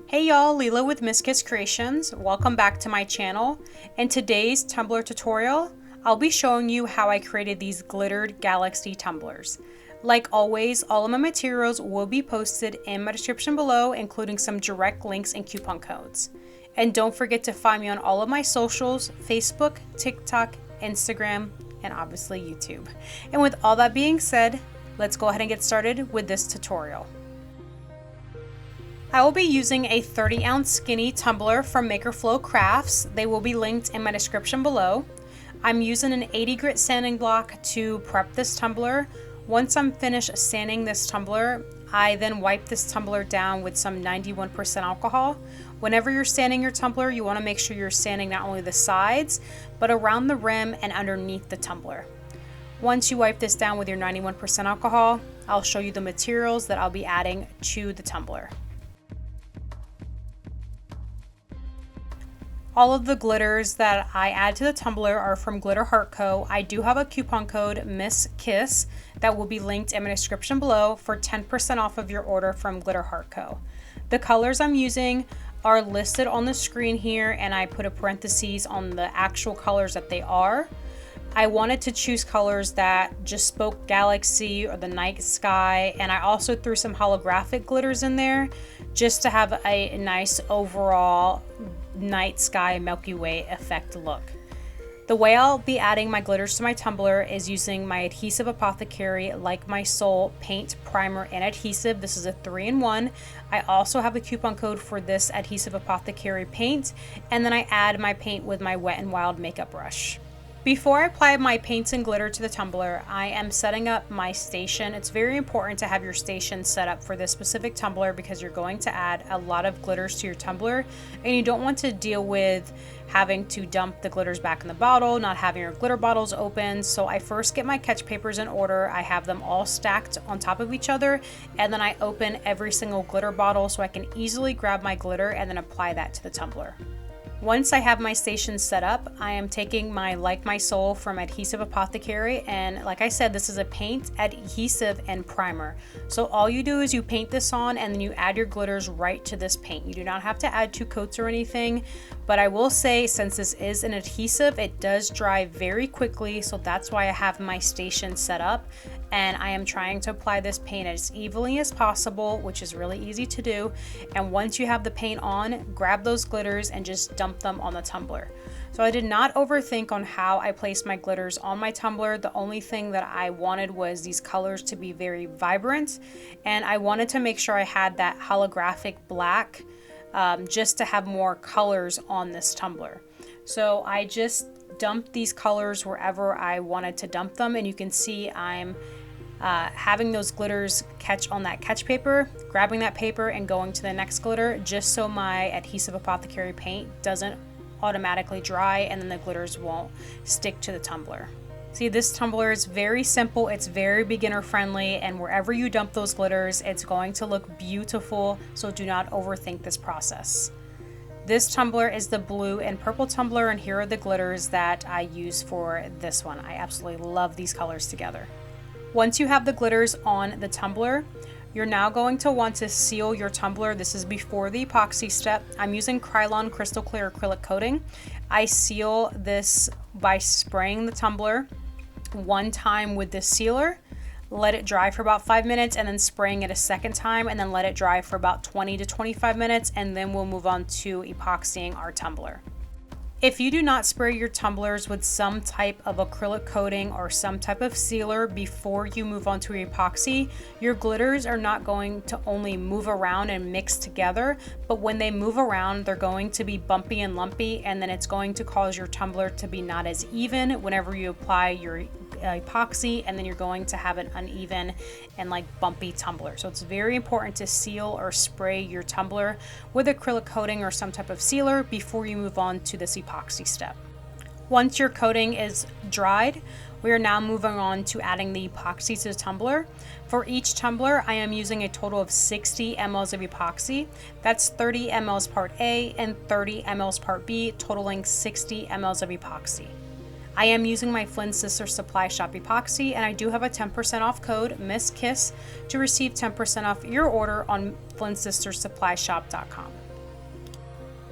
Hey y'all, Leela with mskisskreations. Welcome back to my channel. In today's tumbler tutorial, I'll be showing you how I created these glittered galaxy tumblers. Like always, all of my materials will be posted in my description below, including some direct links and coupon codes. And don't forget to find me on all of my socials, Facebook, TikTok, Instagram, and obviously YouTube. And with all that being said, let's go ahead and get started with this tutorial. I will be using a 30-ounce skinny tumbler from Makerflow Crafts. They will be linked in my description below. I'm using an 80 grit sanding block to prep this tumbler. Once I'm finished sanding this tumbler, I then wipe this tumbler down with some 91% alcohol. Whenever you're sanding your tumbler, you want to make sure you're sanding not only the sides, but around the rim and underneath the tumbler. Once you wipe this down with your 91% alcohol, I'll show you the materials that I'll be adding to the tumbler. All of the glitters that I add to the tumbler are from Glitter Heart Co. I do have a coupon code MISSKISS that will be linked in my description below for 10% off of your order from Glitter Heart Co. The colors I'm using are listed on the screen here, and I put a parentheses on the actual colors that they are. I wanted to choose colors that just spoke galaxy or the night sky, and I also threw some holographic glitters in there just to have a nice overall night sky Milky Way effect look. The way I'll be adding my glitters to my tumbler is using my Adhesive Apothecary Like My Soul paint, primer, and adhesive. This is a 3-in-1. I also have a coupon code for this Adhesive Apothecary paint, and then I add my paint with my Wet n Wild makeup brush. Before I apply my paints and glitter to the tumbler, I am setting up my station. It's very important to have your station set up for this specific tumbler because you're going to add a lot of glitters to your tumbler, and you don't want to deal with having to dump the glitters back in the bottle, not having your glitter bottles open. So I first get my catch papers in order. I have them all stacked on top of each other, and then I open every single glitter bottle so I can easily grab my glitter and then apply that to the tumbler. Once I have my station set up, I am taking my Like My Soul from Adhesive Apothecary, and like I said, this is a paint, adhesive, and primer. So all you do is you paint this on and then you add your glitters right to this paint. You do not have to add 2 coats or anything, but I will say since this is an adhesive, it does dry very quickly, so that's why I have my station set up. And I am trying to apply this paint as evenly as possible, which is really easy to do. And once you have the paint on, grab those glitters and just dump them on the tumbler. So I did not overthink on how I placed my glitters on my tumbler. The only thing that I wanted was these colors to be very vibrant, and I wanted to make sure I had that holographic black just to have more colors on this tumbler. So I just dumped these colors wherever I wanted to dump them, and you can see I'm having those glitters catch on that catch paper, grabbing that paper and going to the next glitter just so my Adhesive Apothecary paint doesn't automatically dry and then the glitters won't stick to the tumbler. See, this tumbler is very simple, it's very beginner friendly, and wherever you dump those glitters, it's going to look beautiful, so do not overthink this process. This tumbler is the blue and purple tumbler, and here are the glitters that I use for this one. I absolutely love these colors together. Once you have the glitters on the tumbler, you're now going to want to seal your tumbler. This is before the epoxy step. I'm using Krylon Crystal Clear Acrylic Coating. I seal this by spraying the tumbler one time with this sealer, let it dry for about 5 minutes, and then spraying it a second time, and then let it dry for about 20 to 25 minutes, and then we'll move on to epoxying our tumbler. If you do not spray your tumblers with some type of acrylic coating or some type of sealer before you move on to epoxy, your glitters are not going to only move around and mix together, but when they move around, they're going to be bumpy and lumpy, and then it's going to cause your tumbler to be not as even whenever you apply your epoxy, and then you're going to have an uneven and like bumpy tumbler. So it's very important to seal or spray your tumbler with acrylic coating or some type of sealer before you move on to this epoxy step. Once your coating is dried, we are now moving on to adding the epoxy to the tumbler. For each tumbler, I am using a total of 60 mLs of epoxy. That's 30 mLs part A and 30 mLs part B, totaling 60 mLs of epoxy. I am using my Flynn Sisters Supply Shop Epoxy, and I do have a 10% off code, MISSKISS, to receive 10% off your order on FlynnSistersSupplyShop.com.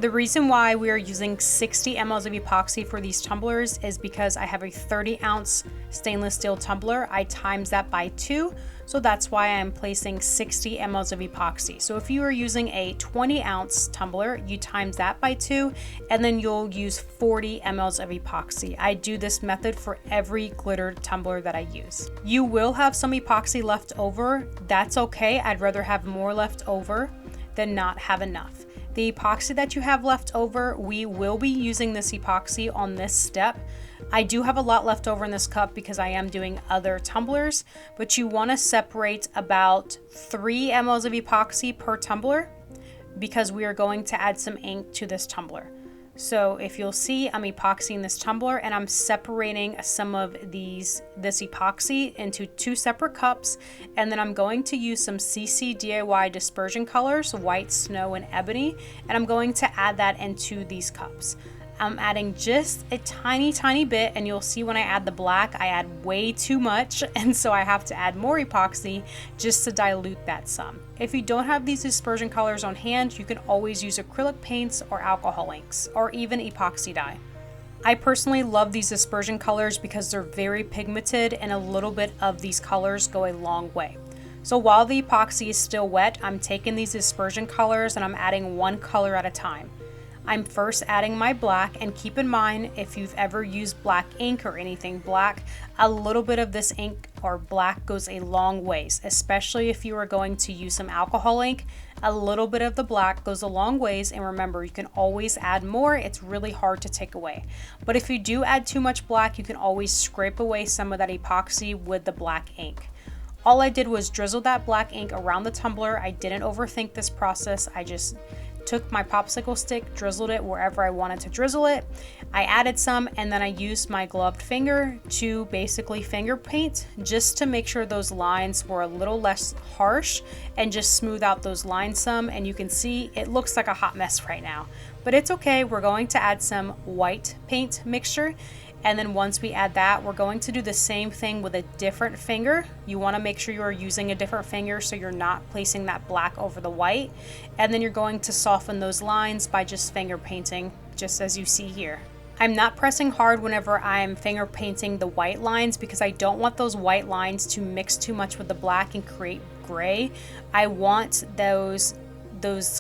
The reason why we are using 60 mLs of epoxy for these tumblers is because I have a 30-ounce stainless steel tumbler. I times that by 2, so that's why I'm placing 60 mLs of epoxy. So if you are using a 20-ounce tumbler, you times that by 2, and then you'll use 40 mLs of epoxy. I do this method for every glitter tumbler that I use. You will have some epoxy left over. That's okay. I'd rather have more left over than not have enough. The epoxy that you have left over, we will be using this epoxy on this step. I do have a lot left over in this cup because I am doing other tumblers, but you want to separate about 3 mLs of epoxy per tumbler because we are going to add some ink to this tumbler. So if you'll see, I'm epoxying this tumbler and I'm separating some of this epoxy into 2 separate cups, and then I'm going to use some CC DIY dispersion colors, white, snow, and ebony, and I'm going to add that into these cups. I'm adding just a tiny bit, and you'll see when I add the black, I add way too much, and so I have to add more epoxy just to dilute that some. If you don't have these dispersion colors on hand, you can always use acrylic paints or alcohol inks, or even epoxy dye. I personally love these dispersion colors because they're very pigmented, and a little bit of these colors go a long way. So while the epoxy is still wet, I'm taking these dispersion colors and I'm adding one color at a time. I'm first adding my black, and keep in mind, if you've ever used black ink or anything black, a little bit of this ink or black goes a long ways, especially if you are going to use some alcohol ink. A little bit of the black goes a long ways, and remember, you can always add more. It's really hard to take away. But if you do add too much black, you can always scrape away some of that epoxy with the black ink. All I did was drizzle that black ink around the tumbler. I didn't overthink this process. I just took my popsicle stick, drizzled it wherever I wanted to drizzle it. I added some, and then I used my gloved finger to basically finger paint just to make sure those lines were a little less harsh and just smooth out those lines some. And you can see it looks like a hot mess right now, but it's okay. We're going to add some white paint mixture. And then once we add that, we're going to do the same thing with a different finger. You want to make sure you are using a different finger so you're not placing that black over the white. And then you're going to soften those lines by just finger painting, just as you see here. I'm not pressing hard whenever I'm finger painting the white lines because I don't want those white lines to mix too much with the black and create gray. I want those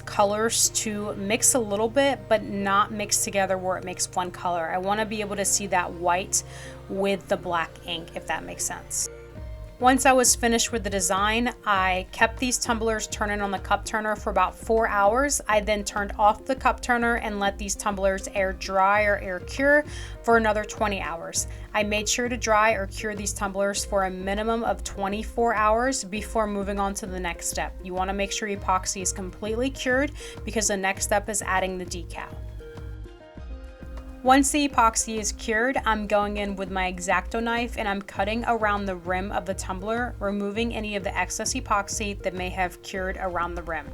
colors to mix a little bit, but not mix together where it makes one color. I want to be able to see that white with the black ink, if that makes sense. Once I was finished with the design, I kept these tumblers turning on the cup turner for about 4 hours. I then turned off the cup turner and let these tumblers air dry or air cure for another 20 hours. I made sure to dry or cure these tumblers for a minimum of 24 hours before moving on to the next step. You want to make sure epoxy is completely cured because the next step is adding the decal. Once the epoxy is cured, I'm going in with my X-Acto knife and I'm cutting around the rim of the tumbler, removing any of the excess epoxy that may have cured around the rim.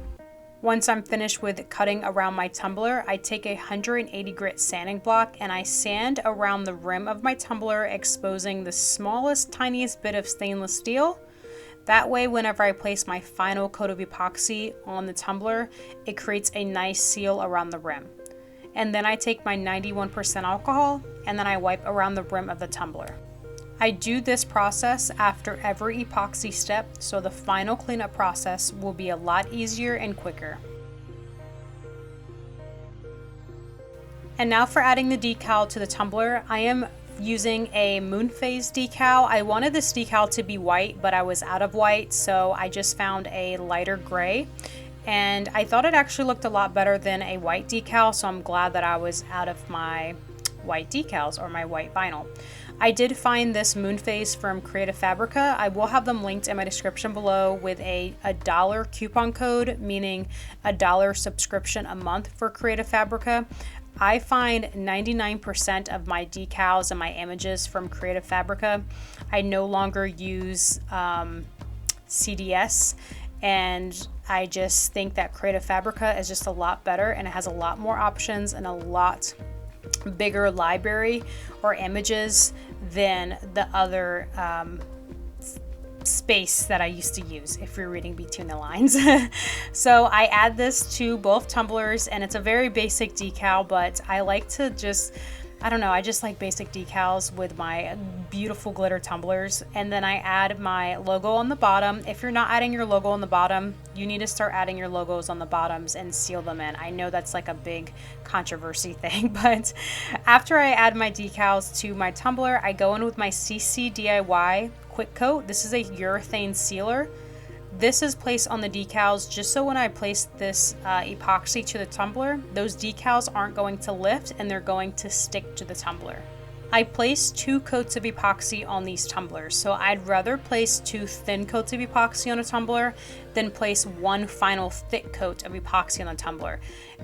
Once I'm finished with cutting around my tumbler, I take a 180 grit sanding block and I sand around the rim of my tumbler, exposing the smallest, tiniest bit of stainless steel. That way, whenever I place my final coat of epoxy on the tumbler, it creates a nice seal around the rim. And then I take my 91% alcohol and then I wipe around the rim of the tumbler. I do this process after every epoxy step, so the final cleanup process will be a lot easier and quicker. And now for adding the decal to the tumbler, I am using a moon phase decal. I wanted this decal to be white, but I was out of white, so I just found a lighter gray. And I thought it actually looked a lot better than a white decal, so I'm glad that I was out of my white decals or my white vinyl. I did find this moon phase from Creative Fabrica. I will have them linked in my description below with a $1 coupon code, meaning $1 subscription a month for Creative Fabrica. I find 99% of my decals and my images from Creative Fabrica. I no longer use CDS, and I just think that Creative Fabrica is just a lot better and it has a lot more options and a lot bigger library or images than the other space that I used to use, if you're reading between the lines. So I add this to both tumblers, and it's a very basic decal, but I like to just, I don't know, I just like basic decals with my beautiful glitter tumblers. And then I add my logo on the bottom. If you're not adding your logo on the bottom, you need to start adding your logos on the bottoms and seal them in. I know that's like a big controversy thing, but after I add my decals to my tumbler, I go in with my CC DIY Quick Coat. This is a urethane sealer. This is placed on the decals just so when I place this epoxy to the tumbler, those decals aren't going to lift and they're going to stick to the tumbler. I place 2 coats of epoxy on these tumblers, so I'd rather place 2 thin coats of epoxy on a tumbler than place 1 final thick coat of epoxy on the tumbler.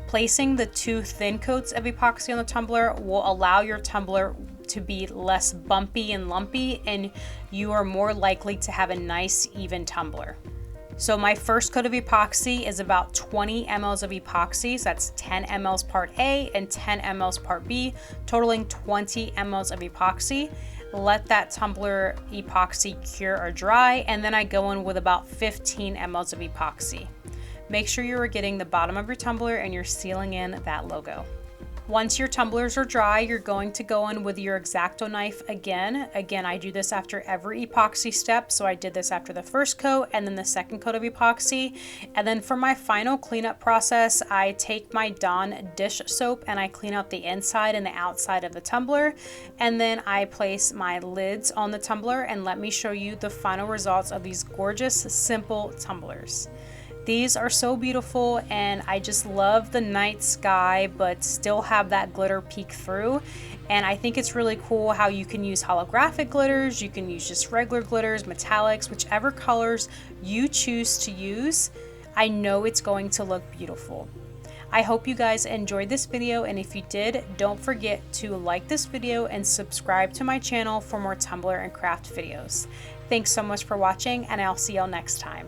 Placing the 2 thin coats of epoxy on the tumbler will allow your tumbler to be less bumpy and lumpy, and you are more likely to have a nice even tumbler. So my first coat of epoxy is about 20 mLs of epoxy, so that's 10 mLs part A and 10 mLs part B, totaling 20 mLs of epoxy. Let that tumbler epoxy cure or dry, and then I go in with about 15 mLs of epoxy. Make sure you are getting the bottom of your tumbler and you're sealing in that logo. Once your tumblers are dry, you're going to go in with your X-Acto knife again. Again, I do this after every epoxy step. So I did this after the first coat and then the second coat of epoxy. And then for my final cleanup process, I take my Dawn dish soap and I clean out the inside and the outside of the tumbler. And then I place my lids on the tumbler, and let me show you the final results of these gorgeous, simple tumblers. These are so beautiful, and I just love the night sky but still have that glitter peek through. And I think it's really cool how you can use holographic glitters, you can use just regular glitters, metallics, whichever colors you choose to use. I know it's going to look beautiful. I hope you guys enjoyed this video, and if you did, don't forget to like this video and subscribe to my channel for more Tumbler and craft videos. Thanks so much for watching, and I'll see y'all next time.